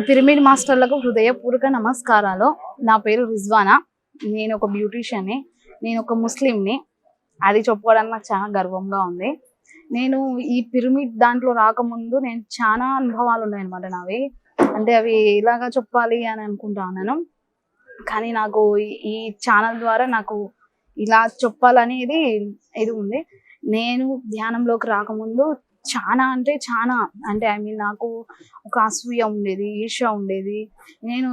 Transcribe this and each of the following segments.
Pyramid మాస్టర్లకు హృదయపూర్వక నమస్కారాలు. నా పేరు రిజ్వానా. నేను ఒక బ్యూటీషియన్ని. నేను ఒక ముస్లింని. అది చెప్పుకోవడానికి నాకు చాలా గర్వంగా ఉంది. నేను ఈ పిరమిడ్ దాంట్లో రాకముందు నేను చాలా అనుభవాలు ఉన్నాయన్నమాట నావి. అంటే అవి ఇలాగా చెప్పాలి అని అనుకుంటా ఉన్నాను. కానీ నాకు ఈ ఛానల్ ద్వారా నాకు ఇలా చెప్పాలనేది ఇది ఉంది. నేను ధ్యానంలోకి రాకముందు చాలా అంటే ఐ మీన్ నాకు ఒక అసూయ ఉండేది, ఈర్ష్య ఉండేది. నేను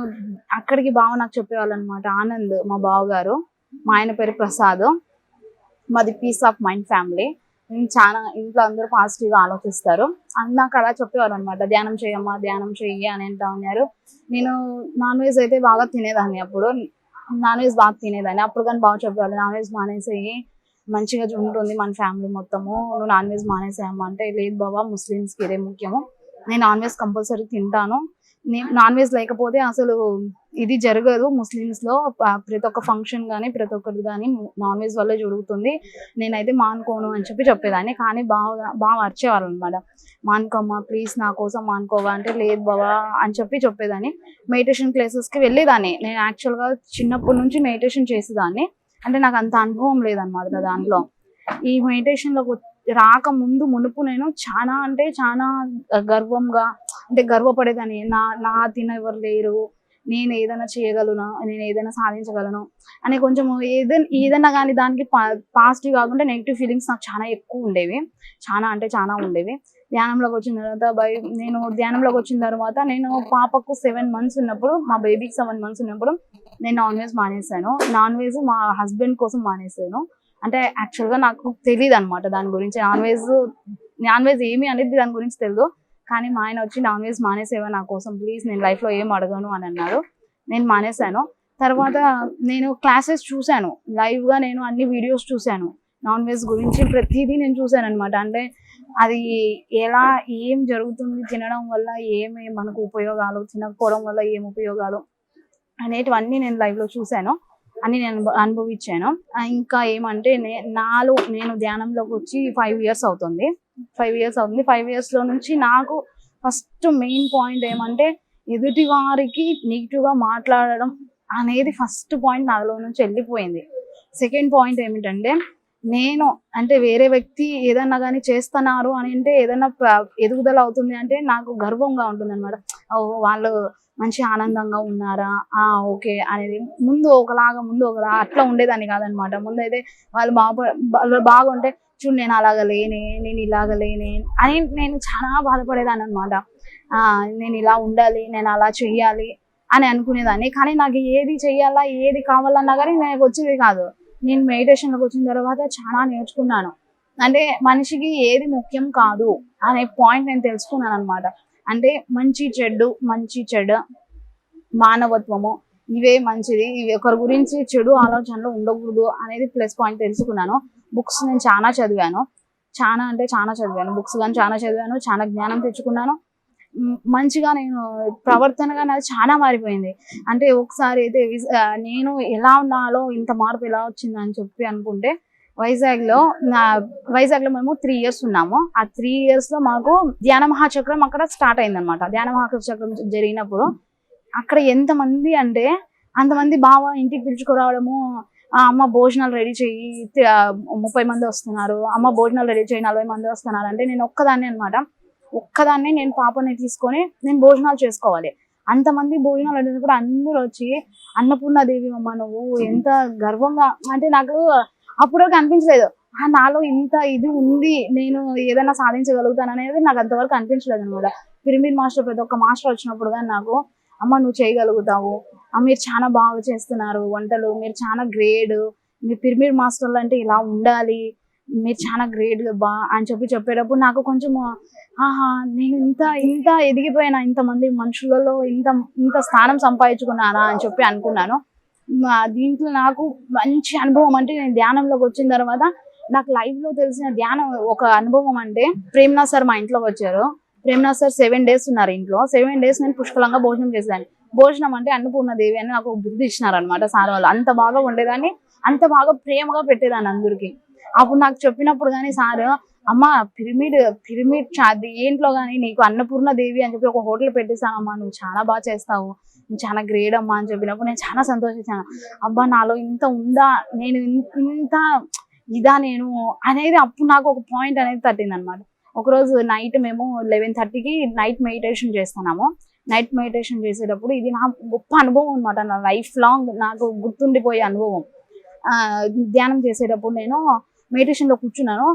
అక్కడికి బావ నాకు చెప్పేవాళ్ళు అనమాట. ఆనంద్ మా బావగారు, మా ఆయన పేరు ప్రసాద్, మాది పీస్ ఆఫ్ మైండ్ ఫ్యామిలీ. చాలా ఇంట్లో అందరూ పాజిటివ్గా ఆలోచిస్తారు. నాకు అలా చెప్పేవారు అనమాట. ధ్యానం చేయమ్మా, ధ్యానం చెయ్యి అని అంటా ఉన్నారు. నేను నాన్ వెజ్ అయితే బాగా తినేదాన్ని. అప్పుడు నాన్ వెజ్ బాగా తినేదాన్ని. అప్పుడు కానీ బాగా చెప్పేవాళ్ళు, నాన్ వెజ్ మానేసేయి, మంచిగా ఉంటుంది మన ఫ్యామిలీ మొత్తము, నువ్వు నాన్ వెజ్ మానేసేయమ్మా అంటే, లేదు బాబా, ముస్లిమ్స్కి ఇదే ముఖ్యము, నేను నాన్ వెజ్ కంపల్సరీ తింటాను, నాన్ వెజ్ లేకపోతే అసలు ఇది జరగదు ముస్లిమ్స్లో, ప్రతి ఒక్క ఫంక్షన్ కానీ ప్రతి ఒక్కటి కానీ నాన్ వెజ్ వల్లే జరుగుతుంది, నేనైతే మానుకోను అని చెప్పేదాన్ని. కానీ బాగా అరిచేవాళ్ళు అనమాట. మానుకోమ్మా ప్లీజ్, నా కోసం మానుకోవా అంటే, లేదు బాబా అని చెప్పేదాన్ని. మెడిటేషన్ క్లాసెస్కి వెళ్ళేదాన్ని. నేను యాక్చువల్గా చిన్నప్పటి నుంచి మెడిటేషన్ చేసేదాన్ని. అంటే నాకు అంత అనుభవం లేదన్నమాట దాంట్లో. ఈ మెడిటేషన్లోకి మునుపు నేను చాలా గర్వంగా, అంటే గర్వపడేదాన్ని. నా తిన ఎవరు లేరు, నేను ఏదైనా చేయగలను, నేను ఏదైనా సాధించగలను అని కొంచెం ఏదైనా కానీ దానికి పాజిటివ్ కాకుండా నెగిటివ్ ఫీలింగ్స్ నాకు చాలా ఎక్కువ ఉండేవి. చాలా ఉండేవి. ధ్యానంలోకి వచ్చిన తర్వాత నేను పాపకు 7 months ఉన్నప్పుడు, మా బేబీకి 7 months ఉన్నప్పుడు నేను నాన్ వెజ్ మానేసాను. నాన్ వెజ్ మా హస్బెండ్ కోసం మానేసాను. అంటే యాక్చువల్గా నాకు తెలియదు అనమాట దాని గురించి. నాన్ వెజ్ ఏమి అనేది దాని గురించి తెలియదు. కానీ మా ఆయన వచ్చి, నాన్ వెజ్ మానేసేవా నా కోసం ప్లీజ్, నేను లైఫ్లో ఏం అడగను అని అన్నారు. నేను మానేశాను. తర్వాత నేను క్లాసెస్ చూశాను, లైవ్గా నేను అన్ని వీడియోస్ చూశాను. నాన్ వెజ్ గురించి ప్రతిదీ నేను చూశాను అనమాట. అంటే అది ఏం జరుగుతుంది, తినడం వల్ల ఏమి మనకు ఉపయోగాలు, తినకపోవడం వల్ల ఏం ఉపయోగాలు అనేటివన్నీ నేను లైవ్లో చూశాను, అని నేను అనుభవించాను. ఇంకా ఏమంటే నేను ధ్యానంలోకి వచ్చి 5 years అవుతుంది. 5 yearsలో నుంచి నాకు ఫస్ట్ మెయిన్ పాయింట్ ఏమంటే, ఎదుటి వారికి నెగిటివ్గా మాట్లాడడం అనేది ఫస్ట్ పాయింట్ నాలో నుంచి వెళ్ళిపోయింది. సెకండ్ పాయింట్ ఏమిటంటే, నేను అంటే వేరే వ్యక్తి ఏదన్నా కానీ చేస్తున్నారు అని అంటే, ఏదైనా ఎదుగుదల అవుతుంది అంటే నాకు గర్వంగా ఉంటుంది అనమాట. వాళ్ళు మంచి ఆనందంగా ఉన్నారా, ఓకే అనేది. ముందు ఒకలా అట్లా ఉండేదాన్ని కాదనమాట. ముందైతే వాళ్ళు బాగుంటే, చూడు నేను అలాగ లేనే, నేను ఇలాగ లేనే అని నేను చాలా బాధపడేదాన్ని అనమాట. నేను ఇలా ఉండాలి, నేను అలా చెయ్యాలి అని అనుకునేదాన్ని. కానీ నాకు ఏది చెయ్యాలా, ఏది కావాలన్నా కానీ నాకు వచ్చేది కాదు. నేను మెడిటేషన్లోకి వచ్చిన తర్వాత చాలా నేర్చుకున్నాను. అంటే మనిషికి ఏది ముఖ్యం కాదు అనే పాయింట్ నేను తెలుసుకున్నాను అనమాట. అంటే మంచి చెడు, మానవత్వము, ఇవే మంచిది, ఇవి ఒకరి గురించి చెడు ఆలోచనలు ఉండకూడదు అనేది ప్లస్ పాయింట్ తెలుసుకున్నాను. బుక్స్ నేను చాలా చదివాను. బుక్స్ కానీ చాలా చదివాను, చాలా జ్ఞానం తెచ్చుకున్నాను. మంచిగా నేను ప్రవర్తనగా నాది చాలా మారిపోయింది. అంటే ఒకసారి అయితే నేను ఎలా ఉన్నాలో ఇంత మార్పు ఎలా వచ్చిందని అనుకుంటే, వైజాగ్లో మేము 3 years ఉన్నాము. ఆ 3 yearsలో మాకు ధ్యాన మహాచక్రం అక్కడ స్టార్ట్ అయిందనమాట. ధ్యాన మహాచక్రం జరిగినప్పుడు అక్కడ ఎంతమంది అంటే అంతమంది బాగా ఇంటికి పిలుచుకురావడము, అమ్మ భోజనాలు రెడీ చెయ్యి, 30 మంది వస్తున్నారు, అమ్మ భోజనాలు రెడీ చేయి, 40 మంది వస్తున్నారు అంటే, నేను ఒక్కదాన్నే నేను పాపని తీసుకొని నేను భోజనాలు చేసుకోవాలి. అంతమంది భోజనాలు అడిగినప్పుడు అందరూ వచ్చి, అన్నపూర్ణాదేవి అమ్మ నువ్వు ఎంత గర్వంగా, అంటే నాకు అప్పటివరకు అనిపించలేదు నాలో ఇంత ఇది ఉంది, నేను ఏదైనా సాధించగలుగుతాను అనేది నాకు అంతవరకు అనిపించలేదు అనమాట. పిరమిడ్ మాస్టర్ ప్రతి ఒక్క మాస్టర్ వచ్చినప్పుడు కానీ నాకు, అమ్మ నువ్వు చేయగలుగుతావు, మీరు చాలా బాగా చేస్తున్నారు వంటలు, మీరు చాలా గ్రేట్, మీ పిరమిడ్ మాస్టర్లు అంటే ఇలా ఉండాలి, మీరు చాలా గ్రేట్ అని చెప్పేటప్పుడు నాకు కొంచెం నేను ఇంత ఎదిగిపోయినా, ఇంతమంది మనుషులలో ఇంత స్థానం సంపాదించుకున్నానా అని అనుకున్నాను. దీంట్లో నాకు మంచి అనుభవం అంటే, నేను ధ్యానంలోకి వచ్చిన తర్వాత నాకు లైవ్లో తెలిసిన ధ్యానం ఒక అనుభవం అంటే, ప్రేమ్నాథ్ సార్ మా ఇంట్లోకి వచ్చారు. ప్రేమ్నాథ్ సార్ 7 days ఉన్నారు ఇంట్లో. 7 days నేను పుష్కలంగా భోజనం చేసేదాన్ని. భోజనం అంటే అన్నపూర్ణాదేవి అని నాకు బుద్ధి ఇచ్చినారనమాట సార్ వాళ్ళు. అంత బాగా ఉండేదాన్ని, అంత బాగా ప్రేమగా పెట్టేదాన్ని అందరికీ. అప్పుడు నాకు చెప్పినప్పుడు కానీ సార్ అమ్మ పిరమిడ్ ఏంట్లో కానీ నీకు అన్నపూర్ణ దేవి అని చెప్పి ఒక హోటల్ పెట్టిస్తానమ్మా, నువ్వు చాలా బాగా చేస్తావు, నువ్వు చాలా గ్రేట్ అమ్మా అని చెప్పినప్పుడు నేను చాలా సంతోషించాను. అబ్బా నాలో ఇంత ఉందా, నేను ఇంత ఇదా నేను అనేది అప్పుడు నాకు ఒక పాయింట్ అనేది తట్టింది అనమాట. ఒకరోజు నైట్ మేము 11:30కి నైట్ మెడిటేషన్ చేస్తున్నాము. నైట్ మెడిటేషన్ చేసేటప్పుడు ఇది నా గొప్ప అనుభవం అనమాట, నా లైఫ్ లాంగ్ నాకు గుర్తుండిపోయే అనుభవం. ధ్యానం చేసేటప్పుడు నేను మెడిటేషన్లో కూర్చున్నాను.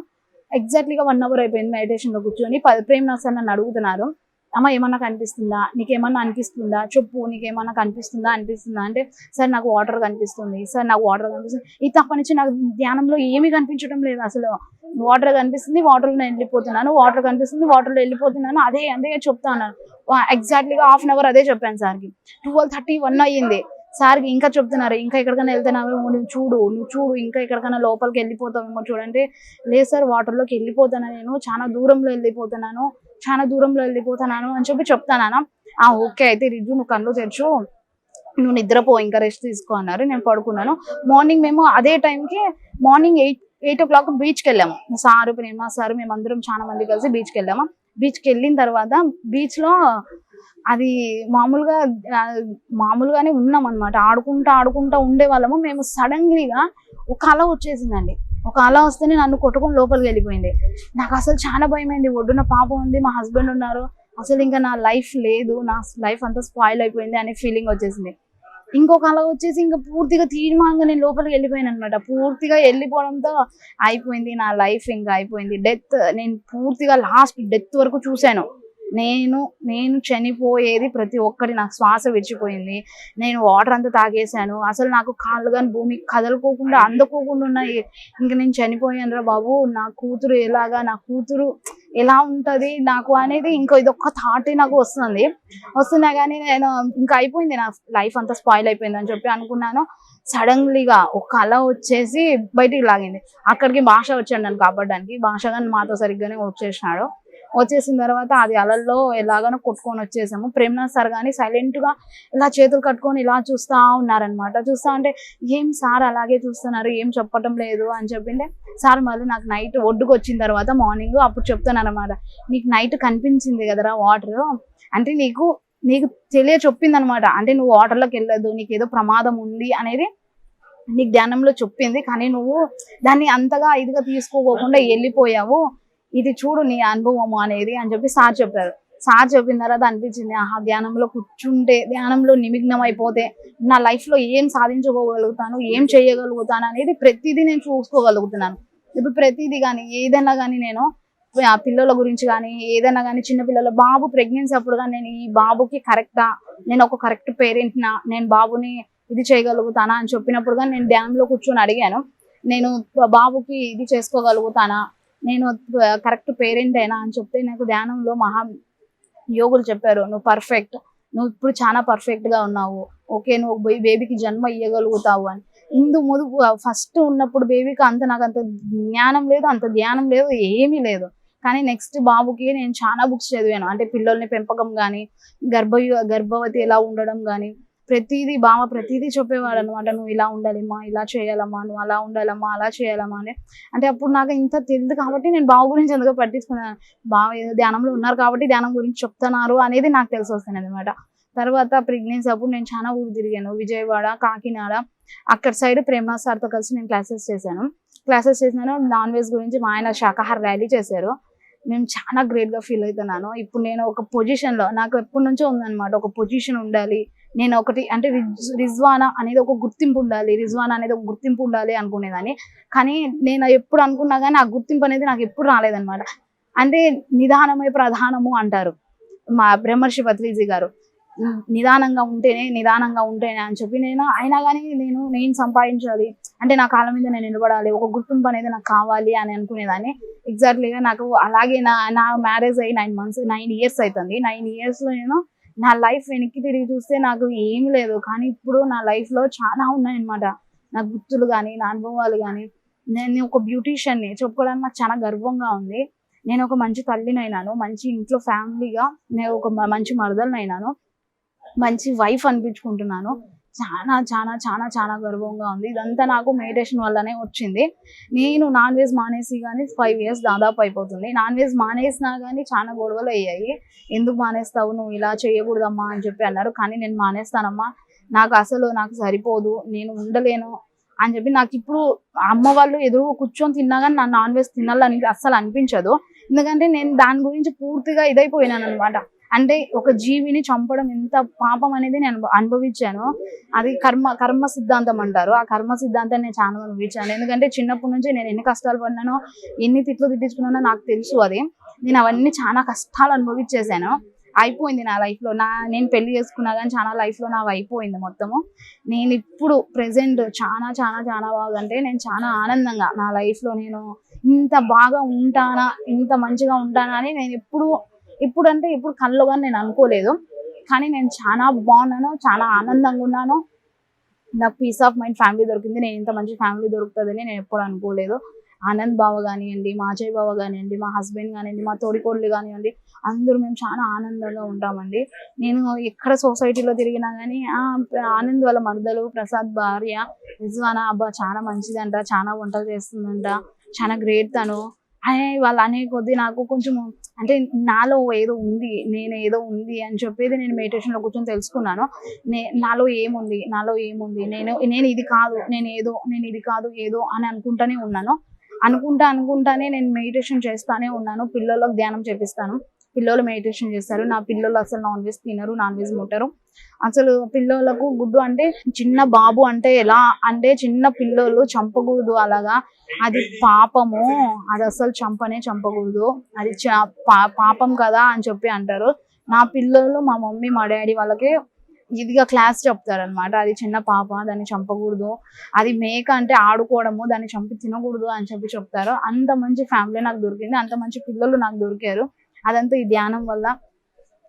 ఎగ్జాక్ట్లీగా 1 అవర్ అయిపోయింది మెడిటేషన్లో కూర్చొని. ప్రేమ్నాథ్ సార్ నన్ను అడుగుతున్నారు, అమ్మ ఏమన్నా కనిపిస్తుందా, నీకేమన్నా అనిపిస్తుందా, చెప్పు నీకేమన్నా కనిపిస్తుందా అంటే సార్ నాకు వాటర్ కనిపిస్తుంది, సార్ నాకు వాటర్ కనిపిస్తుంది. ఈ తప్ప నుంచి నాకు ధ్యానంలో ఏమీ కనిపించడం లేదు. అసలు వాటర్ కనిపిస్తుంది, వాటర్లో వెళ్ళిపోతున్నాను, వాటర్ కనిపిస్తుంది, వాటర్లో వెళ్ళిపోతున్నాను, అదే చెప్తాను. ఎగ్జాక్ట్లీగా 1/2 అవర్ అదే చెప్పాను సార్కి. 12:31 అయ్యింది. సార్కి ఇంకా చెప్తున్నారు, ఇంకా ఎక్కడికైనా వెళ్తున్నావేమో నువ్వు చూడు ఇంకా ఎక్కడికైనా లోపలికి వెళ్ళిపోతావేమో చూడంటే, లేదు సార్ వాటర్లోకి వెళ్ళిపోతాను, నేను చాలా దూరంలో వెళ్ళిపోతున్నాను అని చెప్పి చెప్తాను. ఓకే అయితే రిజు నువ్వు కళ్ళు తెచ్చు, నువ్వు నిద్రపో, ఇంకా రెస్ట్ తీసుకో అన్నారు. నేను పడుకున్నాను. మార్నింగ్ మేము అదే టైంకి మార్నింగ్ 8 o'clock బీచ్కి వెళ్ళాము. సారు ప్రేమ్నాథ్ సారు మేమందరం చాలా మంది కలిసి బీచ్కి వెళ్ళాము. బీచ్కి వెళ్ళిన తర్వాత బీచ్లో అది మామూలుగానే ఉన్నాం అనమాట. ఆడుకుంటా ఉండే వాళ్ళము. మేము సడన్లీగా ఒక అల వచ్చేసిందండి. ఒక అల వస్తేనే నన్ను కొట్టుకొని లోపలికి వెళ్ళిపోయింది. నాకు అసలు చాలా భయమైంది. ఒడ్డున పాప ఉంది, మా హస్బెండ్ ఉన్నారు, అసలు ఇంకా నా లైఫ్ లేదు, నా లైఫ్ అంతా స్పాయిల్ అయిపోయింది అనే ఫీలింగ్ వచ్చేసింది. ఇంకొక అల వచ్చేసి ఇంకా పూర్తిగా తీర్మానంగా నేను లోపలికి వెళ్ళిపోయాను అనమాట. పూర్తిగా వెళ్ళిపోవడంతో అయిపోయింది నా లైఫ్, ఇంకా అయిపోయింది. డెత్ నేను పూర్తిగా లాస్ట్ డెత్ వరకు చూశాను. నేను చనిపోయేది ప్రతి ఒక్కటి, నాకు శ్వాస విడిచిపోయింది, నేను వాటర్ అంతా తాగేశాను, అసలు నాకు కాళ్ళు కానీ భూమి కదలుకోకుండా అందుకోకుండా ఉన్నాయి. ఇంకా నేను చనిపోయాను రా బాబు, నా కూతురు ఎలా ఉంటది నాకు అనేది ఇంకా ఇదొక్క థాటే నాకు వస్తున్నా కానీ నేను ఇంకా అయిపోయింది, నా లైఫ్ అంతా స్పాయిల్ అయిపోయింది అని చెప్పి అనుకున్నాను. సడన్లీగా ఒక అల వచ్చేసి బయటికి లాగింది. అక్కడికి భాష వచ్చాడు నన్ను కాపాడడానికి. భాష కానీ మాతో సరిగ్గానే వచ్చేసిన తర్వాత అది అలల్లో ఎలాగనో కొట్టుకొని వచ్చేసాము. ప్రేమ్నాథ్ సార్ కానీ సైలెంట్ గా ఇలా చేతులు కట్టుకొని ఇలా చూస్తా ఉన్నారనమాట. చూస్తా అంటే ఏం సార్ అలాగే చూస్తున్నారు, ఏం చెప్పటం లేదు అని చెప్పింటే, సార్ మళ్ళీ నాకు నైట్ ఒడ్డుకు వచ్చిన తర్వాత మార్నింగ్ అప్పుడు చెప్తాను అనమాట, నీకు నైట్ కనిపించింది కదరా వాటర్ అంటే నీకు చెప్పింది అనమాట. అంటే నువ్వు వాటర్లోకి వెళ్ళదు, నీకు ఏదో ప్రమాదం ఉంది అనేది నీకు ధ్యానంలో చెప్పింది, కానీ నువ్వు దాన్ని అంతగా ఇదిగా తీసుకోకుండా వెళ్ళిపోయావు, ఇది చూడు నీ అనుభవము అనేది అని చెప్పి సార్ చెప్పారు. సార్ చెప్పిన తర్వాత అనిపించింది, ధ్యానంలో కూర్చుంటే, ధ్యానంలో నిమగ్నం అయిపోతే నా లైఫ్ లో ఏం సాధించుకోగలుగుతాను, ఏం చేయగలుగుతాను అనేది ప్రతిదీ నేను చూసుకోగలుగుతున్నాను. ఇప్పుడు ప్రతిదీ కానీ ఏదైనా కానీ నేను పిల్లల గురించి కానీ ఏదైనా కానీ, చిన్నపిల్లల బాబు ప్రెగ్నెన్సీ అప్పుడు కానీ నేను ఈ బాబుకి నేను ఒక కరెక్ట్ పేరెంట్నా, నేను బాబుని ఇది చేయగలుగుతానా అని చెప్పినప్పుడు కానీ నేను ధ్యానంలో కూర్చొని అడిగాను, నేను బాబుకి ఇది చేసుకోగలుగుతానా, నేను కరెక్ట్ పేరెంట్ అయినా అని చెప్తే నాకు ధ్యానంలో యోగులు చెప్పారు, నువ్వు ఇప్పుడు చాలా పర్ఫెక్ట్ గా ఉన్నావు, ఓకే నువ్వు బేబీకి జన్మ ఇవ్వగలుగుతావు అని. ముందు ఫస్ట్ ఉన్నప్పుడు బేబీకి నాకు అంత జ్ఞానం లేదు, అంత ధ్యానం లేదు, ఏమీ లేదు. కానీ నెక్స్ట్ బాబుకి నేను చాలా బుక్స్ చదివాను. అంటే పిల్లల్ని పెంపకం కానీ, గర్భవతి ఎలా ఉండడం కానీ, ప్రతిదీ చెప్పేవాడు అనమాట. నువ్వు ఇలా ఉండాలమ్మా, ఇలా చేయాలమ్మా, నువ్వు అలా ఉండాలమ్మా, అలా చేయాలమ్మా అని. అంటే అప్పుడు నాకు ఇంత తెలియదు కాబట్టి నేను బాబు గురించి ఎందుకో పట్టించుకున్నాను. బావ ఏదో ధ్యానంలో ఉన్నారు కాబట్టి ధ్యానం గురించి చెప్తున్నారు అనేది నాకు తెలిసి వస్తుంది అనమాట. తర్వాత ప్రెగ్నెన్సీ అప్పుడు నేను చాలా ఊరు తిరిగాను. విజయవాడ, కాకినాడ, అక్కడ సైడ్ ప్రేమ్నాథ్ సార్తో కలిసి నేను క్లాసెస్ చేశాను. నాన్ వెజ్ గురించి మా ఆయన శాకాహార ర్యాలీ చేశారు. మేము చాలా గ్రేట్ గా ఫీల్ అవుతున్నాను. ఇప్పుడు నేను ఒక పొజిషన్ లో, నాకు ఎప్పటి నుంచో ఉందన్నమాట, ఒక పొజిషన్ ఉండాలి, నేను ఒకటి అంటే రిజ్వానా అనేది ఒక గుర్తింపు ఉండాలి అనుకునేదాన్ని. కానీ నేను ఎప్పుడు అనుకున్నా కానీ ఆ గుర్తింపు అనేది నాకు ఎప్పుడు రాలేదన్నమాట. అంటే నిదానమే ప్రధానము అంటారు మా బ్రహ్మర్షి పత్రిజీ గారు. నిదానంగా ఉంటేనే అని చెప్పి అయినా కానీ నేను సంపాదించాలి, అంటే నా కాళ్ళ మీద నేను నిలబడాలి, ఒక గుర్తింపు అనేది నాకు కావాలి అని అనుకునేదాన్ని. ఎగ్జాక్ట్లీగా నాకు అలాగే నా మ్యారేజ్ అయ్యి 9 years అవుతుంది. 9 years లో నా లైఫ్ వెనక్కి తిరిగి చూస్తే నాకు ఏమి లేదు. కానీ ఇప్పుడు నా లైఫ్ లో చాలా ఉన్నాయన్నమాట, నా గుర్తులు కానీ, నా అనుభవాలు కానీ. నేను ఒక బ్యూటీషియన్ని చెప్పుకోవడానికి నాకు చాలా గర్వంగా ఉంది. నేను ఒక మంచి తల్లినైనాను, మంచి ఇంట్లో ఫ్యామిలీగా నేను ఒక మంచి మరదలనైనాను, మంచి వైఫ్ అనిపించుకుంటున్నాను. చాలా చాలా చాలా చాలా గర్వంగా ఉంది. ఇదంతా నాకు మెడిటేషన్ వల్లనే వచ్చింది. నేను నాన్ వెజ్ మానేసి కానీ 5 years దాదాపు అయిపోతుంది. నాన్ వెజ్ మానేసినా కానీ చాలా గొడవలు అయ్యాయి. ఎందుకు మానేస్తావు, నువ్వు ఇలా చేయకూడదమ్మా అని చెప్పి అన్నారు. కానీ నేను మానేస్తానమ్మా, నాకు సరిపోదు, నేను ఉండలేను అని చెప్పి. నాకు ఇప్పుడు అమ్మ వాళ్ళు ఎదురు కూర్చొని తిన్నా కానీ నా నాన్ వెజ్ తినాలని అస్సలు అనిపించదు. ఎందుకంటే నేను దాని గురించి పూర్తిగా ఇదైపోయినాను అనమాట. అంటే ఒక జీవిని చంపడం ఎంత పాపం అనేది నేను అనుభవించాను. అది కర్మ సిద్ధాంతం అంటారు. ఆ కర్మ సిద్ధాంతాన్ని నేను చాలా అనుభవించాను. ఎందుకంటే చిన్నప్పటి నుంచి నేను ఎన్ని కష్టాలు పడినానో, ఎన్ని తిట్లు తిట్టించుకున్నానో నాకు తెలుసు. అది నేను అవన్నీ చాలా కష్టాలు అనుభవించేసాను. అయిపోయింది నా లైఫ్లో. నేను పెళ్లి చేసుకున్నా కానీ చాలా లైఫ్లో నాకు అయిపోయింది మొత్తము. నేను ఇప్పుడు ప్రెసెంట్ చాలా చాలా చాలా బాగా, అంటే నేను చాలా ఆనందంగా నా లైఫ్లో నేను ఇంత బాగా ఉంటానా, ఇంత మంచిగా ఉంటానా అని నేను ఇప్పుడు కల్లో కానీ నేను అనుకోలేదు. కానీ నేను చాలా బాగున్నాను, చాలా ఆనందంగా ఉన్నాను. నాకు పీస్ ఆఫ్ మైండ్ ఫ్యామిలీ దొరికింది. నేను ఇంత మంచి ఫ్యామిలీ దొరుకుతుందని నేను ఎప్పుడు అనుకోలేదు. ఆనంద్ బావ కానివ్వండి, మా అజయ్ బావ కానివ్వండి, మా హస్బెండ్ కానివ్వండి, మా తోడికోడలు కానివ్వండి, అందరూ మేము చాలా ఆనందంగా ఉంటామండి. నేను ఎక్కడ సొసైటీలో తిరిగినా కానీ ఆనంద్ వాళ్ళ మరదలు, ప్రసాద్ భార్య రిజ్వానా, అబ్బా చాలా మంచిదంట, చాలా వంటలు చేస్తుందంట, చాలా గ్రేట్ తను అనే వాళ్ళు అనే కొద్దీ నాకు కొంచెం అంటే నాలో ఏదో ఉంది, నేను ఏదో ఉంది అని చెప్పేది నేను మెడిటేషన్లో కూర్చొని తెలుసుకున్నాను. నాలో ఏముంది, నేను ఇది కాదు, నేను ఇది కాదు ఏదో అని అనుకుంటానే ఉన్నాను. అనుకుంటానే నేను మెడిటేషన్ చేస్తానే ఉన్నాను. పిల్లలకు ధ్యానం చేపిస్తాను, పిల్లలు మెడిటేషన్ చేస్తారు. నా పిల్లలు అసలు నాన్ వెజ్ తినరు, నాన్ వెజ్ ముట్టరు. అసలు పిల్లలకు గుడ్డు అంటే చిన్న బాబు అంటే ఎలా అంటే చిన్న పిల్లలు చంపకూడదు, అలాగా అది పాపము, అది అసలు చంపకూడదు, అది పాపం కదా అని చెప్పి అంటారు. నా పిల్లలు మా మమ్మీ మా డాడీ వాళ్ళకి ఇదిగా క్లాస్ చెప్తారనమాట. అది చిన్న పాప, దాన్ని చంపకూడదు, అది మేక అంటే ఆడుకోవడము, దాన్ని చంపి తినకూడదు అని చెప్పి చెప్తారు. అంత మంచి ఫ్యామిలీ నాకు దొరికింది, అంత మంచి పిల్లలు నాకు దొరికారు. అదంతా ఈ ధ్యానం వల్ల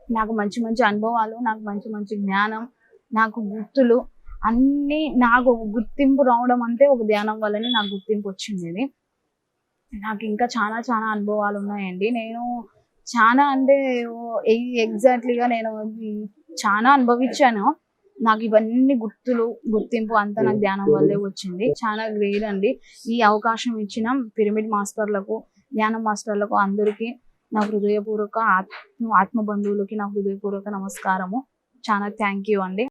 నాకు మంచి మంచి అనుభవాలు, నాకు మంచి మంచి జ్ఞానం, నాకు గుర్తులు అన్నీ, నాకు ఒక గుర్తింపు రావడం అంటే ఒక ధ్యానం వల్లనే నాకు గుర్తింపు వచ్చింది. నాకు ఇంకా చాలా చాలా అనుభవాలు ఉన్నాయండి. నేను చాలా అంటే ఎగ్జాక్ట్లీగా నేను చాలా అనుభవించాను. నాకు ఇవన్నీ గుర్తింపు అంతా నాకు ధ్యానం వల్లే వచ్చింది. చాలా గ్రేట్ అండి. ఈ అవకాశం ఇచ్చిన పిరమిడ్ మాస్టర్లకు, ధ్యానం మాస్టర్లకు అందరికీ నా హృదయపూర్వక ఆత్మ బంధువులకి నా హృదయపూర్వక నమస్కారము. చాలా థ్యాంక్ యూ అండి.